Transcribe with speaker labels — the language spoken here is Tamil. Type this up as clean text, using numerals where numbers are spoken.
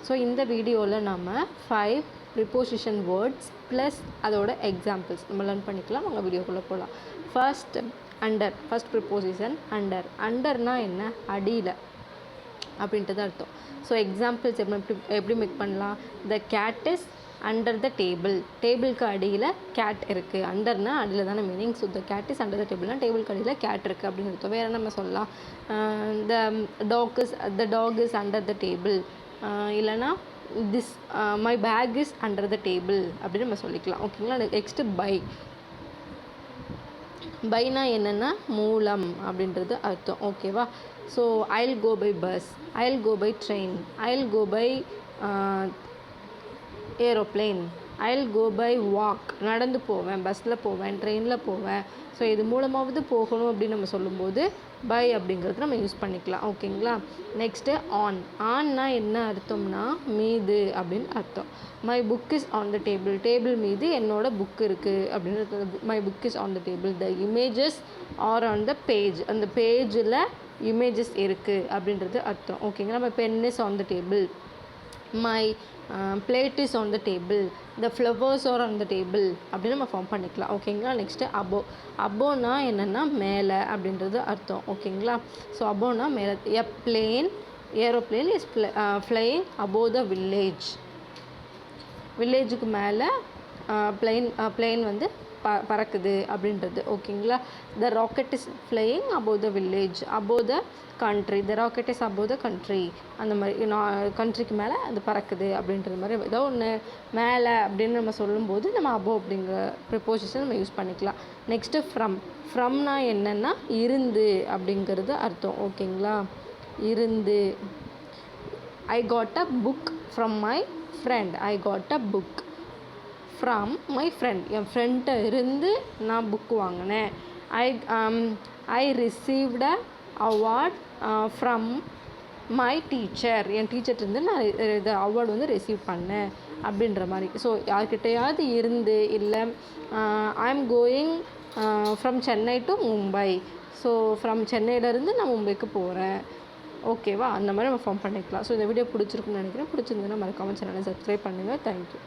Speaker 1: ஸோ இந்த வீடியோவில் நம்ம 5 ப்ரிப்போசிஷன் வேர்ட்ஸ் ப்ளஸ் அதோட எக்ஸாம்பிள்ஸ் நம்ம லேர்ன் பண்ணிக்கலாம். அவங்க வீடியோக்குள்ளே போகலாம். First under. First preposition under. அண்டர்னால் என்ன? அடியில் அப்படின்றது அர்த்தம். ஸோ எக்ஸாம்பிள்ஸ் எப்படி மேக் பண்ணலாம்? The cat is under the table. டேபிளுக்கு அடியில் கேட் இருக்குது. அண்டர்னால் அடியில் தானே meaning. So the cat is under the டேபிள்னால் டேபிளுக்கு அடியில் கேட் இருக்குது அப்படின்னு அர்த்தம். வேறு நம்ம சொல்லலாம், the dog is under the table. இல்லைனா this my back is under the table அப்படின்னு நம்ம சொல்லிக்கலாம். ஓகேங்களா? Next by. பைனா என்னென்னா மூலம் அப்படின்றது அர்த்தம். ஓகேவா? So I'll go by bus, I'll go by train, I'll go by aeroplane, I'll go by walk. நடந்து போவேன், பஸ்ஸில் போவேன், ட்ரெயினில் போவேன். ஸோ இது மூலமாவது போகணும் அப்படின்னு நம்ம சொல்லும்போது பை அப்படிங்கிறது நம்ம யூஸ் பண்ணிக்கலாம். ஓகேங்களா? Next on. ஆன்னா என்ன அர்த்தம்னா மீது அப்படின்னு அர்த்தம். My book is on the table. Table மீது என்னோட புக் இருக்குது அப்படின்னு. My book is on the table. The images are on the page. அந்த பேஜில் இமேஜஸ் இருக்குது அப்படின்றது அர்த்தம். ஓகேங்களா? My pen is on the table. My plate is on the table. the flowers are on the table அப்படின்னு நம்ம ஃபார்ம் பண்ணிக்கலாம். ஓகேங்களா? Next above. அபோனா என்னென்னா மேலே அப்படின்றது அர்த்தம். ஓகேங்களா? ஸோ அபோனா மேலே. எ plane, aeroplane is flying above the village. வில்லேஜுக்கு மேலே பிளேன் வந்து பறக்குது அப்படின்றது. ஓகேங்களா? த rocket is flying above the village, above the country. The rocket is above the country. அந்த மாதிரி கண்ட்ரிக்கு மேலே அது பறக்குது அப்படின்றது மாதிரி ஏதோ ஒன்று மேலே அப்படின்னு நம்ம சொல்லும்போது நம்ம above அப்படிங்கிற ப்ரிப்போசிஷன் நம்ம யூஸ் பண்ணிக்கலாம். Next from. ஃப்ரம்னா என்னென்னா இருந்து அப்படிங்கிறது அர்த்தம். ஓகேங்களா? இருந்து. I got a book from my friend. I got a book from my friend. என் ஃப்ரெண்ட்டை இருந்து நான் புக் வாங்கினேன். I received a award from my teacher. என் டீச்சர்லேருந்து நான் இது அவார்டு வந்து ரிசீவ் பண்ணேன் அப்படின்ற மாதிரி. ஸோ யார்கிட்டையாவது இருந்து, இல்லை I am going from Chennai to Mumbai. So from சென்னையிலேருந்து நான் மும்பைக்கு போகிறேன். ஓகேவா? அந்த மாதிரி நம்ம ஃபார்ம் பண்ணிக்கலாம். ஸோ இந்த வீடியோ பிடிச்சிருக்குன்னு நினைக்கிறேன். பிடிச்சிருந்ததுன்னா மறக்காம சேனலை சப்ஸ்கிரைப் பண்ணுங்கள். தேங்க்யூ.